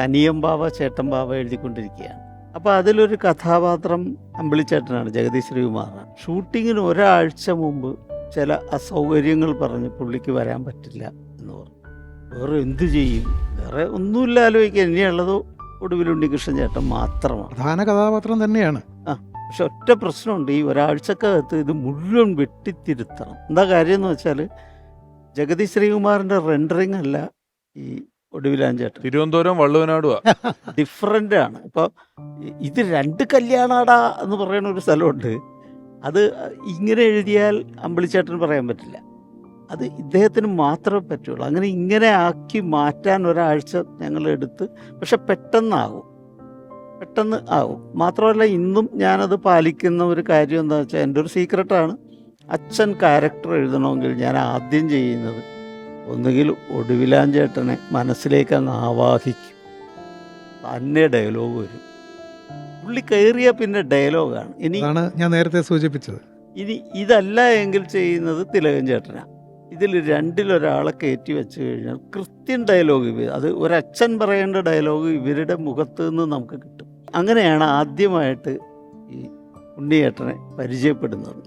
അനിയൻ ബാവ ചേട്ടൻ ബാവ എഴുതിക്കൊണ്ടിരിക്കുകയാണ്. അപ്പോൾ അതിലൊരു കഥാപാത്രം അമ്പിളിച്ചേട്ടനാണ്, ജഗദീഷ് ശ്രീകുമാറാണ്. ഷൂട്ടിങ്ങിന് ഒരാഴ്ച മുമ്പ് ചില അസൗകര്യങ്ങൾ പറഞ്ഞ് പുള്ളിക്ക് വരാൻ പറ്റില്ല എന്ന് പറഞ്ഞു. വേറെ എന്തു ചെയ്യും, വേറെ ഒന്നുമില്ല ആലോചിക്കാൻ, ഇനിയുള്ളത് ഒടുവിൽ ഉണ്ണികൃഷ്ണൻ ചേട്ടൻ മാത്രമാണ്. പ്രധാന കഥാപാത്രം തന്നെയാണ്. പക്ഷെ ഒറ്റ പ്രശ്നമുണ്ട്, ഈ ഒരാഴ്ചക്കകത്ത് ഇത് മുഴുവൻ വെട്ടിത്തിരുത്തണം. എന്താ കാര്യം എന്ന് വെച്ചാൽ ജഗദീഷ് ശ്രീകുമാറിൻ്റെ റെൻഡറിങ് അല്ല ഈ ഒടുവിലാഞ്ചേട്ടൻ, തിരുവനന്തപുരം വള്ളുവനാടുവാ. ഡിഫറൻ്റ് ആണ്. ഇപ്പോൾ ഇത് രണ്ട് കല്യാണാടാ എന്ന് പറയുന്ന ഒരു സ്ഥലമുണ്ട്, അത് ഇങ്ങനെ എഴുതിയാൽ അമ്പിളിച്ചേട്ടന് പറയാൻ പറ്റില്ല, അത് ഇദ്ദേഹത്തിന് മാത്രമേ പറ്റുള്ളൂ. അങ്ങനെ ഇങ്ങനെ ആക്കി മാറ്റാൻ ഒരാഴ്ച ഞങ്ങൾ എടുത്ത്, പക്ഷെ പെട്ടെന്ന് ആകും. മാത്രമല്ല ഇന്നും ഞാനത് പാലിക്കുന്ന ഒരു കാര്യം എന്താ വെച്ചാൽ, എൻ്റെ ഒരു സീക്രട്ടാണ്, അച്ഛൻ ക്യാരക്ടർ എഴുതണമെങ്കിൽ ഞാൻ ആദ്യം ചെയ്യുന്നത് ഒന്നുകിൽ ഒടുവിലാഞ്ചേട്ടനെ മനസ്സിലേക്ക് അങ്ങ് ആവാഹിക്കും, തന്നെ ഡയലോഗ് വരും, പുള്ളി കയറിയ പിന്നെ ഡയലോഗാണ്. ഞാൻ നേരത്തെ സൂചിപ്പിച്ചത്. ഇനി ഇതല്ല എങ്കിൽ ചെയ്യുന്നത് തിലകൻ ചേട്ടനാണ്. ഇതിൽ രണ്ടിലൊരാളെ കയറ്റി വെച്ച് കഴിഞ്ഞാൽ കൃത്യം ഡയലോഗ്, അത് ഒരച്ഛൻ പറയേണ്ട ഡയലോഗ് ഇവരുടെ മുഖത്ത് നിന്ന് നമുക്ക് കിട്ടും. അങ്ങനെയാണ് ആദ്യമായിട്ട് ഈ ഉണ്ണിയേട്ടനെ പരിചയപ്പെടുന്നത്.